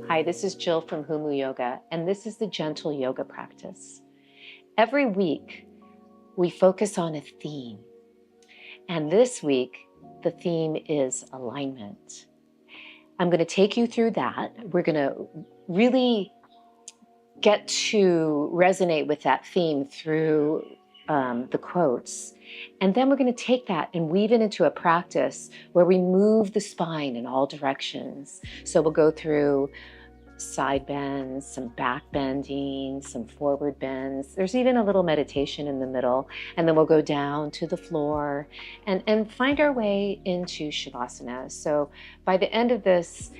Hi, this is Jill from Humu Yoga, and this is the Gentle Yoga Practice. Every week, we focus on a theme. And this week, the theme is alignment. I'm going to take you through that. We're going to really get to resonate with that theme through the quotes. And then we're going to take that and weave it into a practice where we move the spine in all directions. So we'll go through side bends, some back bending, some forward bends. There's even a little meditation in the middle. And then we'll go down to the floor and find our way into Savasana. So by the end of this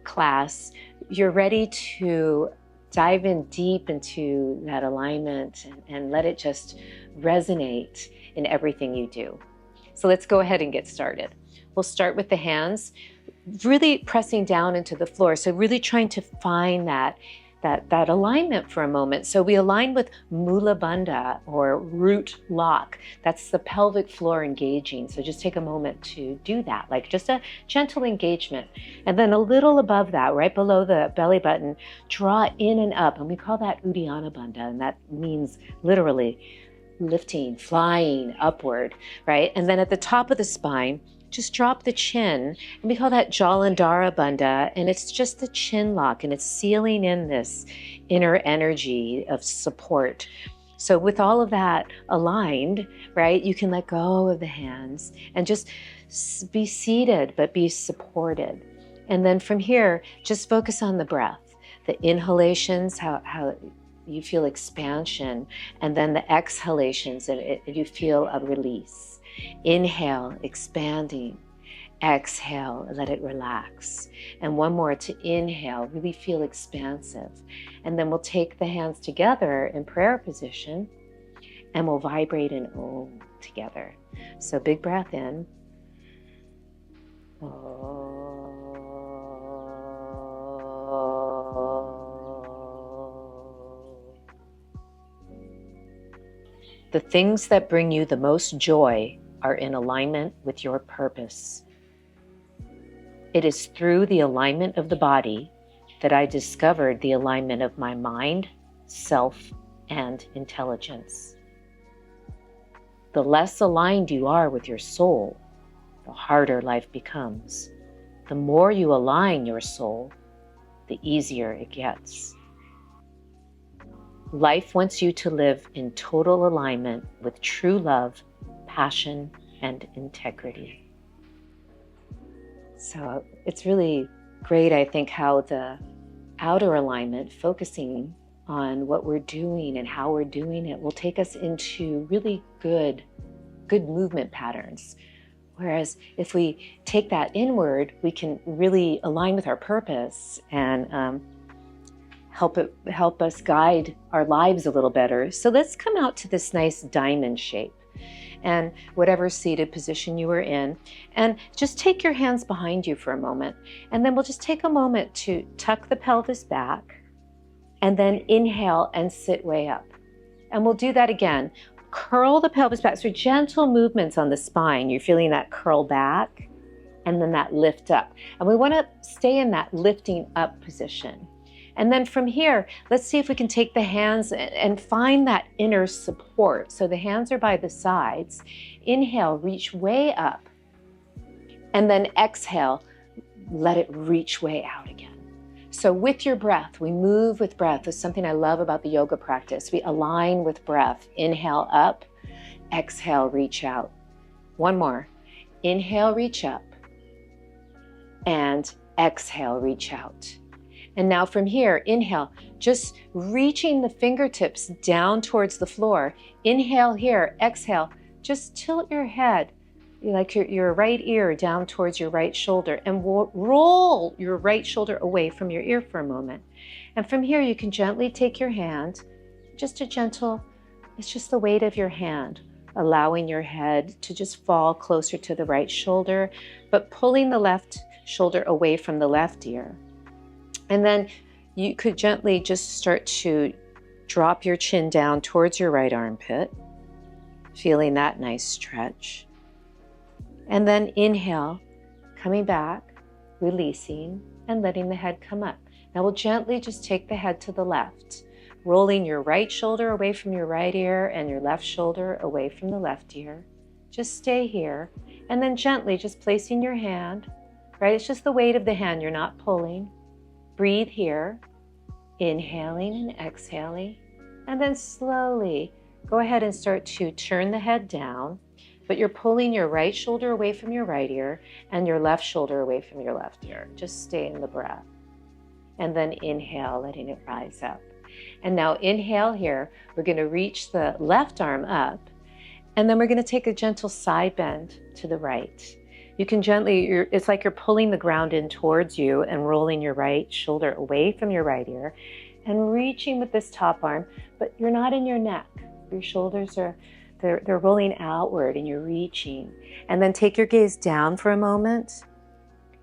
class, you're ready to dive in deep into that alignment and let it just resonate in everything you do. So let's go ahead and get started. We'll start with the hands, really pressing down into the floor. So really trying to find that alignment for a moment. So we align with Mula Bandha or root lock. That's the pelvic floor engaging. So just take a moment to do that, like just a gentle engagement. And then a little above that, right below the belly button, draw in and up. And we call that Uddiyana Bandha. And that means literally lifting, flying upward, right? And then at the top of the spine, just drop the chin, and we call that Jalandhara Bandha, and it's just the chin lock, and it's sealing in this inner energy of support. So with all of that aligned, right, you can let go of the hands and just be seated, but be supported. And then from here, just focus on the breath, the inhalations, how you feel expansion, and then the exhalations, and you feel a release. Inhale, expanding. Exhale, let it relax. And one more to inhale, really feel expansive. And then we'll take the hands together in prayer position and we'll vibrate an Om together. So big breath in. The things that bring you the most joy are in alignment with your purpose. It is through the alignment of the body that I discovered the alignment of my mind, self, and intelligence. The less aligned you are with your soul, the harder life becomes. The more you align your soul, the easier it gets. Life wants you to live in total alignment with true love, passion, and integrity. So it's really great, I think, how the outer alignment, focusing on what we're doing and how we're doing it, will take us into really good movement patterns. Whereas if we take that inward, we can really align with our purpose and help us guide our lives a little better. So let's come out to this nice diamond shape. And whatever seated position you are in, and just take your hands behind you for a moment. And then we'll just take a moment to tuck the pelvis back and then inhale and sit way up. And we'll do that again. Curl the pelvis back. So gentle movements on the spine. You're feeling that curl back and then that lift up. And we want to stay in that lifting up position. And then from here, let's see if we can take the hands and find that inner support. So the hands are by the sides. Inhale, reach way up. And then exhale, let it reach way out again. So with your breath, we move with breath. That's something I love about the yoga practice. We align with breath. Inhale up, exhale, reach out. One more. Inhale, reach up. And exhale, reach out. And now from here, inhale, just reaching the fingertips down towards the floor. Inhale here, exhale, just tilt your head, like your right ear down towards your right shoulder, and roll your right shoulder away from your ear for a moment. And from here, you can gently take your hand, just a gentle, it's just the weight of your hand, allowing your head to just fall closer to the right shoulder, but pulling the left shoulder away from the left ear. And then you could gently just start to drop your chin down towards your right armpit, feeling that nice stretch. And then inhale, coming back, releasing and letting the head come up. Now we'll gently just take the head to the left, rolling your right shoulder away from your right ear and your left shoulder away from the left ear. Just stay here, and then gently just placing your hand, right? It's just the weight of the hand, you're not pulling. Breathe here, inhaling and exhaling, and then slowly go ahead and start to turn the head down, but you're pulling your right shoulder away from your right ear and your left shoulder away from your left ear. Just stay in the breath. And then inhale, letting it rise up. And now inhale here, we're going to reach the left arm up, and then we're going to take a gentle side bend to the right. You can gently, it's like you're pulling the ground in towards you and rolling your right shoulder away from your right ear and reaching with this top arm, but you're not in your neck. Your shoulders are, they're rolling outward and you're reaching. And then take your gaze down for a moment.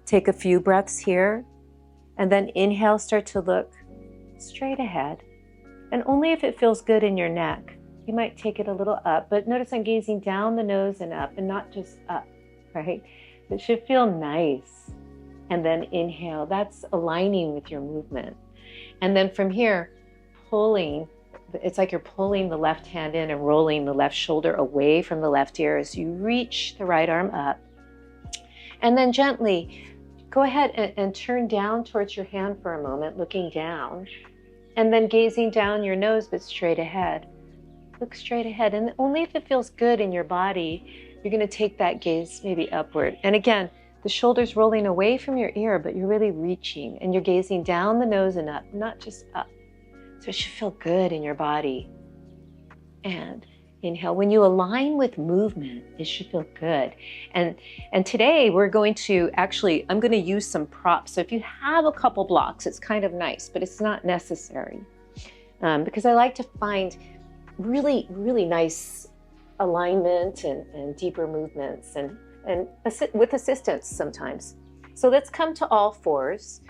Take a few breaths here. And then inhale, start to look straight ahead. And only if it feels good in your neck, you might take it a little up. But notice I'm gazing down the nose and up and not just up, right? It should feel nice. And then inhale, that's aligning with your movement. And then from here, pulling, it's like you're pulling the left hand in and rolling the left shoulder away from the left ear as you reach the right arm up. And then gently go ahead and turn down towards your hand for a moment, looking down, and then gazing down your nose, but straight ahead. Look straight ahead, and only if it feels good in your body, you're going to take that gaze maybe upward. And again, the shoulders rolling away from your ear, but you're really reaching, and you're gazing down the nose and up, not just up. So it should feel good in your body. And inhale. When you align with movement, it should feel good. And today we're going to I'm going to use some props. So if you have a couple blocks, it's kind of nice, but it's not necessary. Because I like to find really, really nice alignment and deeper movements and with assistance sometimes. So let's come to all fours.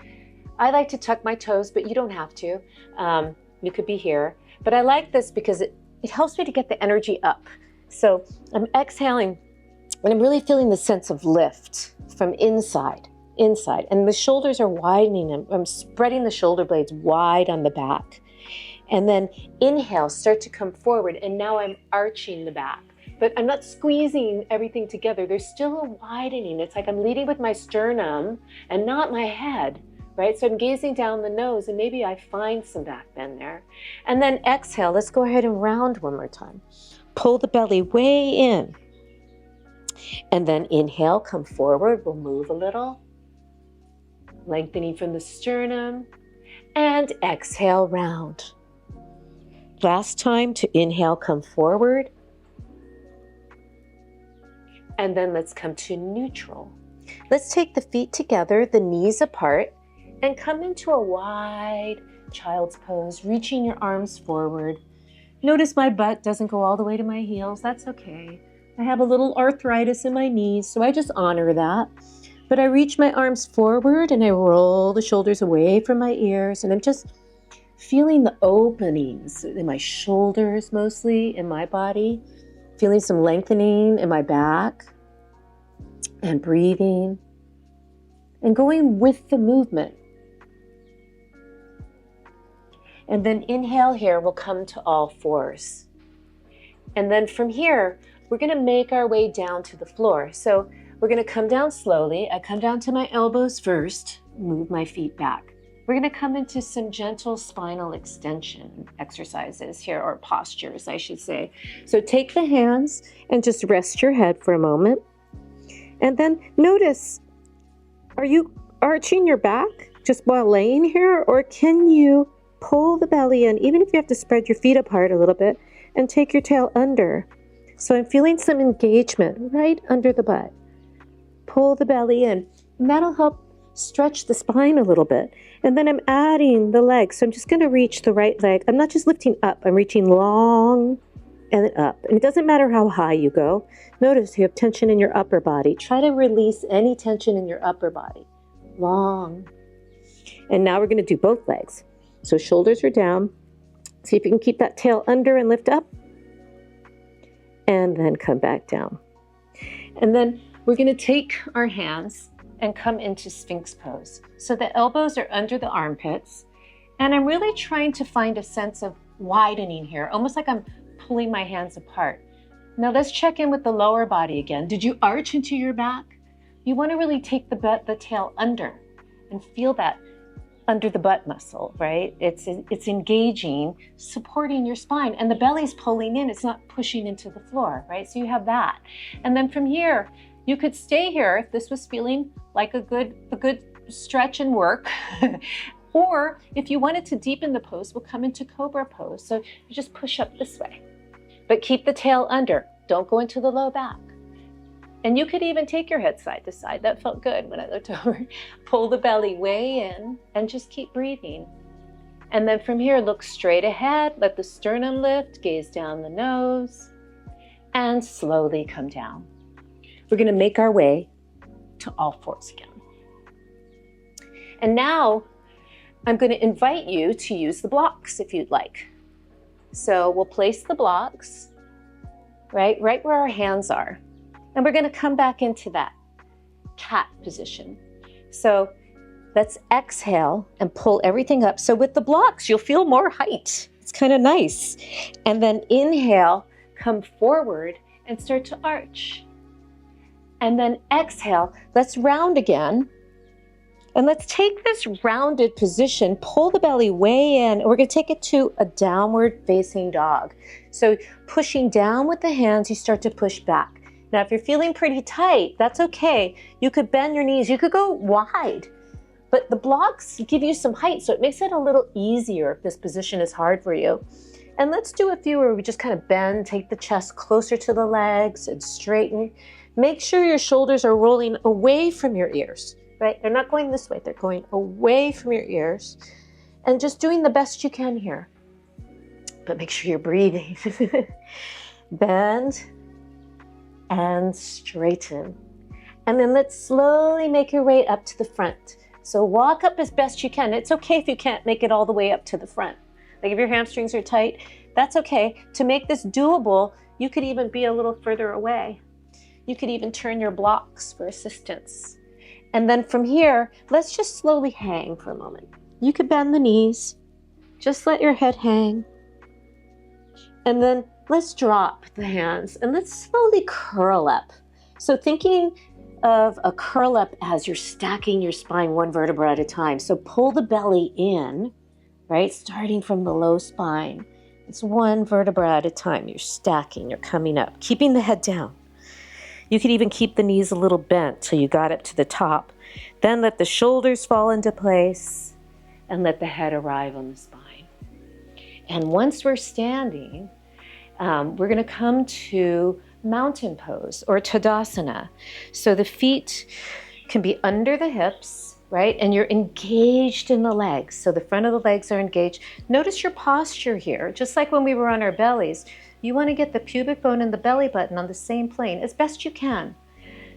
I like to tuck my toes, but you don't have to. You could be here. But I like this because it helps me to get the energy up. So I'm exhaling and I'm really feeling the sense of lift from inside. And the shoulders are widening. I'm spreading the shoulder blades wide on the back. And then inhale, start to come forward. And now I'm arching the back. But I'm not squeezing everything together. There's still a widening. It's like I'm leading with my sternum and not my head. Right? So I'm gazing down the nose and maybe I find some back bend there. And then exhale, let's go ahead and round one more time. Pull the belly way in. And then inhale, come forward, we'll move a little. Lengthening from the sternum. And exhale, round. Last time to inhale, come forward. And then let's come to neutral. Let's take the feet together, the knees apart, and come into a wide child's pose, reaching your arms forward. Notice my butt doesn't go all the way to my heels. That's okay. I have a little arthritis in my knees, so I just honor that. But I reach my arms forward and I roll the shoulders away from my ears, and I'm just feeling the openings in my shoulders, mostly in my body, feeling some lengthening in my back, and breathing, and going with the movement. And then inhale here, we'll come to all fours. And then from here, we're going to make our way down to the floor. So we're going to come down slowly. I come down to my elbows first, move my feet back. We're going to come into some gentle spinal extension exercises here, or postures, I should say. So take the hands and just rest your head for a moment. And then notice, are you arching your back just while laying here, or can you pull the belly in, even if you have to spread your feet apart a little bit, and take your tail under? So I'm feeling some engagement right under the butt. Pull the belly in, and that'll help stretch the spine a little bit. And then I'm adding the legs. So I'm just going to reach the right leg. I'm not just lifting up, I'm reaching long and then up. And it doesn't matter how high you go. Notice you have tension in your upper body. Try to release any tension in your upper body. Long. And now we're going to do both legs. So shoulders are down. See if you can keep that tail under and lift up. And then come back down. And then we're going to take our hands and come into Sphinx Pose. So the elbows are under the armpits, and I'm really trying to find a sense of widening here, almost like I'm pulling my hands apart. Now let's check in with the lower body again. Did you arch into your back? You want to really take the tail under and feel that under the butt muscle, right? It's engaging, supporting your spine, and the belly's pulling in. It's not pushing into the floor, right? So you have that. And then from here, you could stay here if this was feeling like a good stretch and work. Or if you wanted to deepen the pose, we'll come into Cobra Pose. So you just push up this way, but keep the tail under. Don't go into the low back. And you could even take your head side to side. That felt good when I looked over. Pull the belly way in and just keep breathing. And then from here, look straight ahead. Let the sternum lift, gaze down the nose, and slowly come down. We're gonna make our way to all fours again. And now I'm gonna invite you to use the blocks if you'd like. So we'll place the blocks right where our hands are. And we're gonna come back into that cat position. So let's exhale and pull everything up. So with the blocks, you'll feel more height. It's kind of nice. And then inhale, come forward and start to arch. And then exhale, let's round again. And let's take this rounded position, pull the belly way in, and we're gonna take it to a downward facing dog. So pushing down with the hands, you start to push back. Now, if you're feeling pretty tight, that's okay. You could bend your knees, you could go wide, but the blocks give you some height, so it makes it a little easier if this position is hard for you. And let's do a few where we just kind of bend, take the chest closer to the legs and straighten. Make sure your shoulders are rolling away from your ears, right? They're not going this way, they're going away from your ears. And just doing the best you can here. But make sure you're breathing. Bend and straighten. And then let's slowly make your way up to the front. So walk up as best you can. It's okay if you can't make it all the way up to the front. Like if your hamstrings are tight, that's okay. To make this doable, you could even be a little further away. You could even turn your blocks for assistance. And then from here, let's just slowly hang for a moment. You could bend the knees, just let your head hang. And then let's drop the hands and let's slowly curl up. So thinking of a curl up as you're stacking your spine one vertebra at a time. So pull the belly in, right? Starting from the low spine. It's one vertebra at a time. You're stacking, you're coming up, keeping the head down. You could even keep the knees a little bent till you got up to the top. Then let the shoulders fall into place and let the head arrive on the spine. And once we're standing, we're gonna come to mountain pose or Tadasana. So the feet can be under the hips, right? And you're engaged in the legs. So the front of the legs are engaged. Notice your posture here, just like when we were on our bellies. You wanna get the pubic bone and the belly button on the same plane as best you can.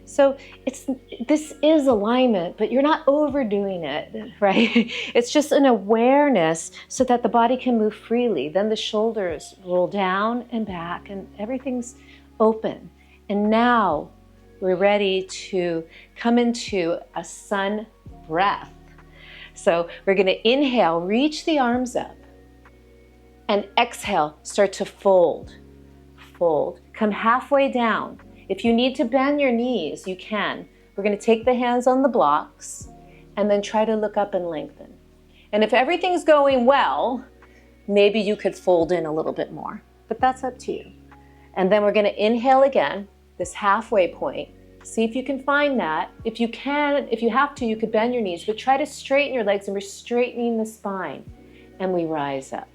So this is alignment, but you're not overdoing it, right? It's just an awareness so that the body can move freely. Then the shoulders roll down and back and everything's open. And now we're ready to come into a sun breath. So we're gonna inhale, reach the arms up, and exhale, start to fold, fold. Come halfway down. If you need to bend your knees, you can. We're gonna take the hands on the blocks and then try to look up and lengthen. And if everything's going well, maybe you could fold in a little bit more, but that's up to you. And then we're gonna inhale again, this halfway point. See if you can find that. If you can, if you have to, you could bend your knees, but try to straighten your legs, and we're straightening the spine. And we rise up.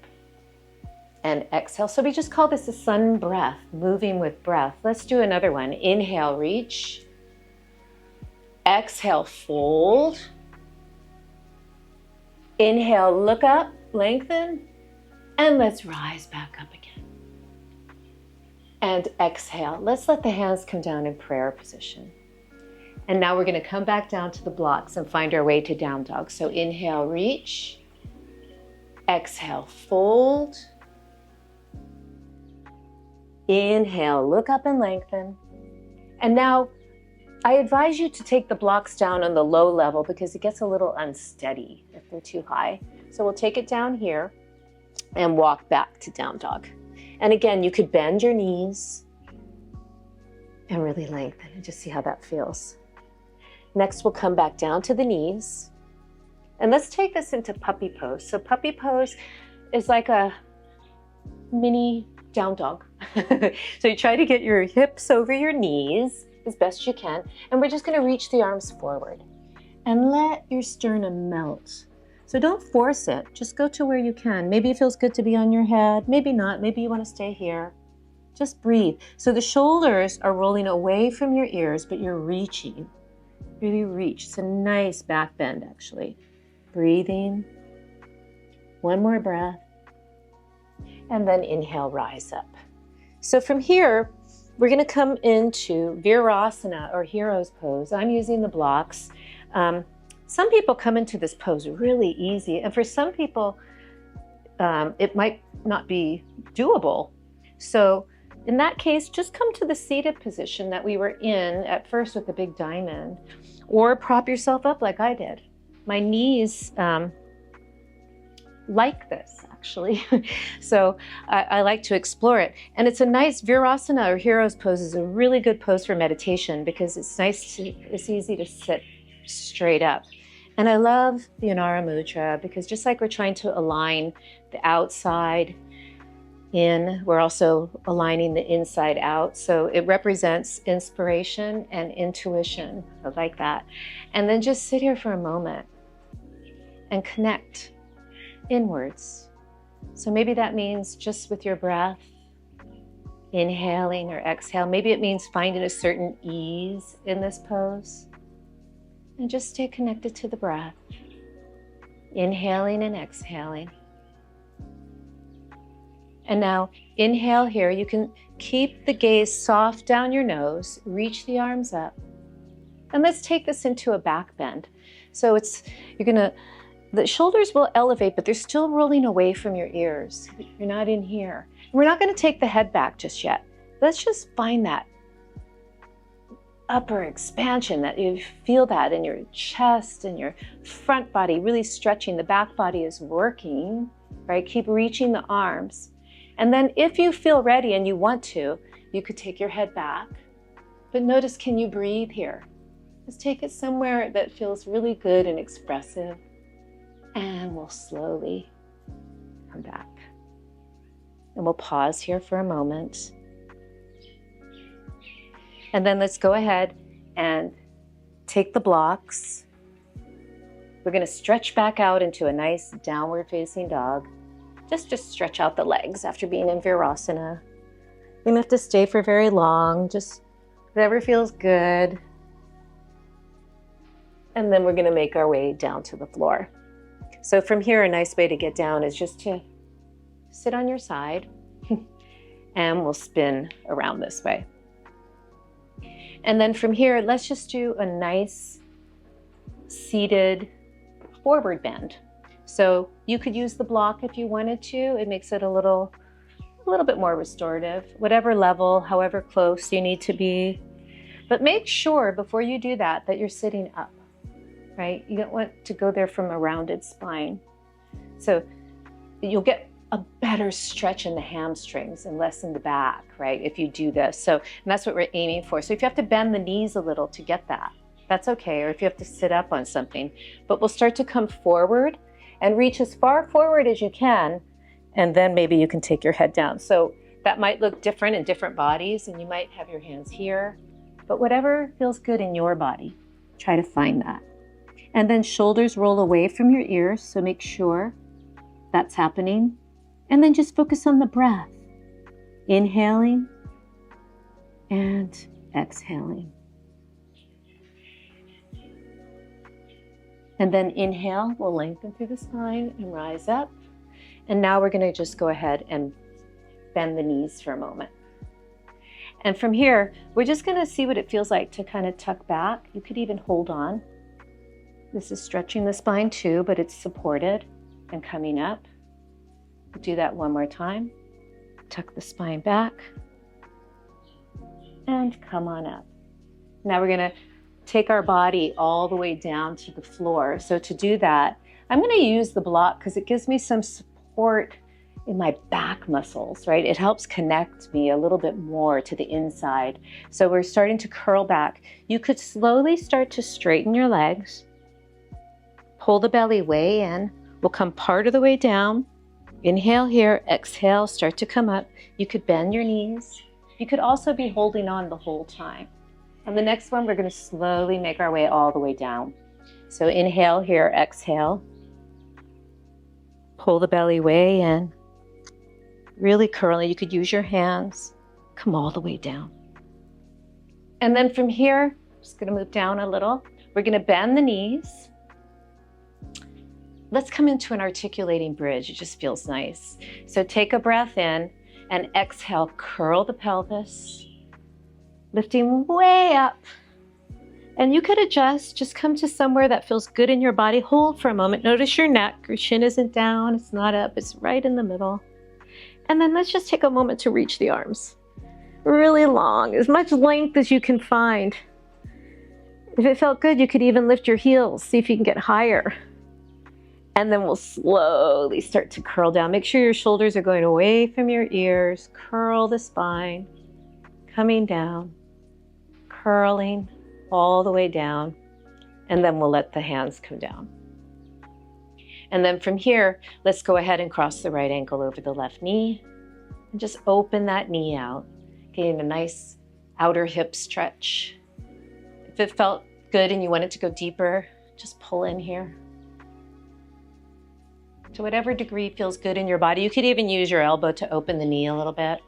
And exhale. So we just call this a sun breath, moving with breath. Let's do another one. Inhale, reach. Exhale, fold. Inhale, look up, lengthen. And let's rise back up again. And exhale. Let's let the hands come down in prayer position. And now we're going to come back down to the blocks and find our way to down dog. So inhale, reach. Exhale, fold. Inhale, look up and lengthen. And now I advise you to take the blocks down on the low level because it gets a little unsteady if they're too high. So we'll take it down here and walk back to down dog. And again, you could bend your knees and really lengthen and just see how that feels. Next, we'll come back down to the knees. And let's take this into puppy pose. So puppy pose is like a mini down dog. So you try to get your hips over your knees as best you can. And we're just going to reach the arms forward and let your sternum melt. So don't force it. Just go to where you can. Maybe it feels good to be on your head. Maybe not. Maybe you want to stay here. Just breathe. So the shoulders are rolling away from your ears, but you're reaching. Really reach. It's a nice back bend, actually. Breathing. One more breath. And then inhale, rise up. So from here, we're going to come into Virasana or Hero's Pose. I'm using the blocks. Some people come into this pose really easy, and for some people, it might not be doable. So in that case, just come to the seated position that we were in at first with the big diamond, or prop yourself up like I did. My knees like this, actually. So I like to explore it. And it's a nice Virasana or Hero's Pose is a really good pose for meditation because it's easy to sit straight up. And I love the Anara Mudra because just like we're trying to align the outside in, we're also aligning the inside out. So it represents inspiration and intuition. I like that. And then just sit here for a moment and connect inwards. So maybe that means just with your breath, inhaling or exhale. Maybe it means finding a certain ease in this pose. And just stay connected to the breath, inhaling and exhaling. And now inhale here. You can keep the gaze soft down your nose, reach the arms up. And let's take this into a back bend. So the shoulders will elevate, but they're still rolling away from your ears. You're not in here. We're not going to take the head back just yet. Let's just find that upper expansion, that you feel that in your chest and your front body really stretching. The back body is working, right? Keep reaching the arms. And then if you feel ready and you want to, you could take your head back. But notice, can you breathe here? Just take it somewhere that feels really good and expressive. And we'll slowly come back. And we'll pause here for a moment. And then let's go ahead and take the blocks. We're going to stretch back out into a nice downward facing dog. Just to stretch out the legs after being in Virasana. You don't have to stay for very long, just whatever feels good. And then we're going to make our way down to the floor. So from here, a nice way to get down is just to sit on your side and we'll spin around this way. And then from here, let's just do a nice seated forward bend. So you could use the block if you wanted to. It makes it a little bit more restorative, whatever level, however close you need to be. But make sure before you do that you're sitting up, right? You don't want to go there from a rounded spine. So you'll get a better stretch in the hamstrings and less in the back, right? If you do this. So, and that's what we're aiming for. So if you have to bend the knees a little to get that, that's okay. Or if you have to sit up on something, but we'll start to come forward and reach as far forward as you can. And then maybe you can take your head down. So that might look different in different bodies and you might have your hands here, but whatever feels good in your body, try to find that. And then shoulders roll away from your ears. So make sure that's happening. And then just focus on the breath. Inhaling and exhaling. And then inhale, we'll lengthen through the spine and rise up. And now we're going to just go ahead and bend the knees for a moment. And from here, we're just going to see what it feels like to kind of tuck back. You could even hold on. This is stretching the spine too, but it's supported and coming up. Do that one more time. Tuck the spine back and come on up. Now we're going to take our body all the way down to the floor. So to do that, I'm going to use the block because it gives me some support in my back muscles, right? It helps connect me a little bit more to the inside. So we're starting to curl back. You could slowly start to straighten your legs. Pull the belly way in. We'll come part of the way down. Inhale here, exhale, start to come up. You could bend your knees. You could also be holding on the whole time. And the next one, we're going to slowly make our way all the way down. So inhale here, exhale. Pull the belly way in. Really curling. You could use your hands. Come all the way down. And then from here, just going to move down a little. We're going to bend the knees. Let's come into an articulating bridge. It just feels nice. So take a breath in and exhale, curl the pelvis, lifting way up. And you could adjust, just come to somewhere that feels good in your body. Hold for a moment. Notice your neck. Your chin isn't down, it's not up, it's right in the middle. And then let's just take a moment to reach the arms. Really long, as much length as you can find. If it felt good, you could even lift your heels, see if you can get higher. And then we'll slowly start to curl down. Make sure your shoulders are going away from your ears. Curl the spine, coming down, curling all the way down. And then we'll let the hands come down. And then from here, let's go ahead and cross the right ankle over the left knee and just open that knee out, getting a nice outer hip stretch. If it felt good and you wanted to go deeper, just pull in here. To whatever degree feels good in your body. You could even use your elbow to open the knee a little bit.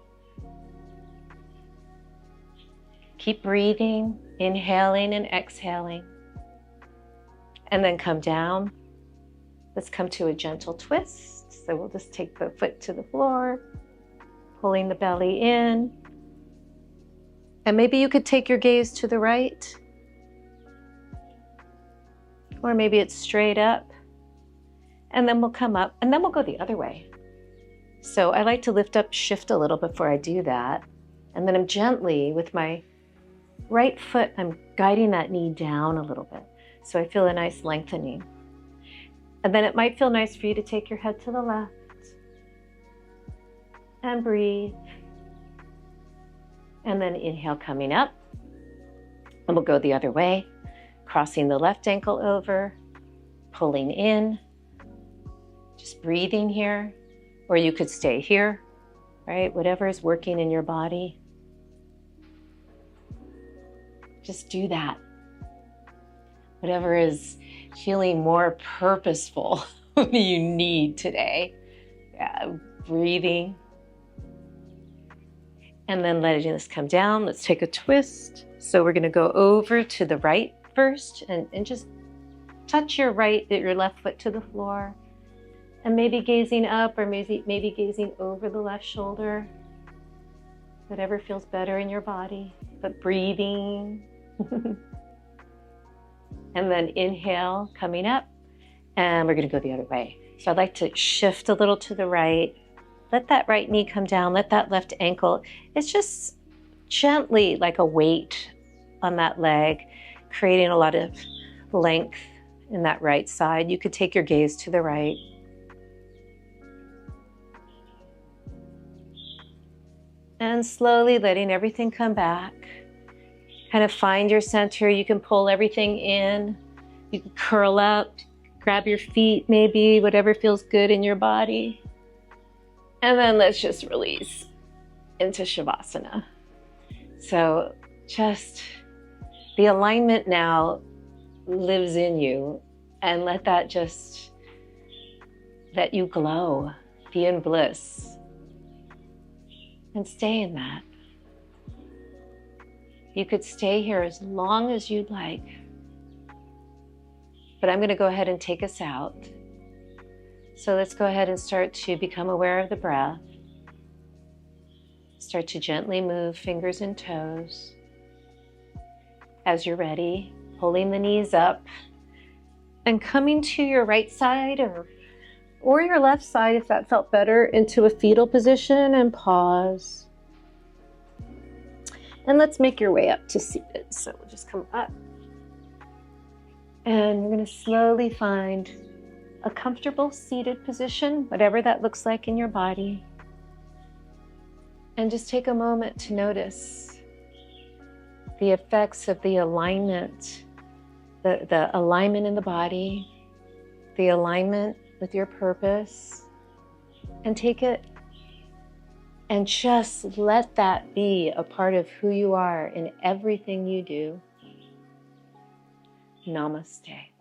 Keep breathing, inhaling and exhaling. And then come down. Let's come to a gentle twist. So we'll just take the foot to the floor, pulling the belly in. And maybe you could take your gaze to the right. Or maybe it's straight up. And then we'll come up, and then we'll go the other way. So I like to lift up, shift a little before I do that. And then I'm gently, with my right foot, I'm guiding that knee down a little bit. So I feel a nice lengthening. And then it might feel nice for you to take your head to the left and breathe. And then inhale coming up. And we'll go the other way, crossing the left ankle over, pulling in, just breathing here. Or you could stay here, right? Whatever is working in your body. Just do that. Whatever is feeling more purposeful you need today. Yeah, breathing. And then letting this come down. Let's take a twist. So we're going to go over to the right first and just touch your left foot to the floor. And maybe gazing up or maybe gazing over the left shoulder. Whatever feels better in your body. But breathing. And then inhale, coming up, and we're going to go the other way. So I'd like to shift a little to the right. Let that right knee come down, let that left ankle. It's just gently like a weight on that leg, creating a lot of length in that right side. You could take your gaze to the right. And slowly letting everything come back. Kind of find your center. You can pull everything in. You can curl up, grab your feet maybe, whatever feels good in your body. And then let's just release into Savasana. So just the alignment now lives in you, and let you glow, be in bliss, and stay in that. You could stay here as long as you'd like. But I'm going to go ahead and take us out. So let's go ahead and start to become aware of the breath. Start to gently move fingers and toes. As you're ready, pulling the knees up and coming to your right side or your left side if that felt better, into a fetal position and pause. And let's make your way up to seated. So we'll just come up And we're going to slowly find a comfortable seated position, whatever that looks like in your body. And just take a moment to notice the effects of the alignment, the alignment in the body, the alignment with your purpose, and take it and just let that be a part of who you are in everything you do. Namaste.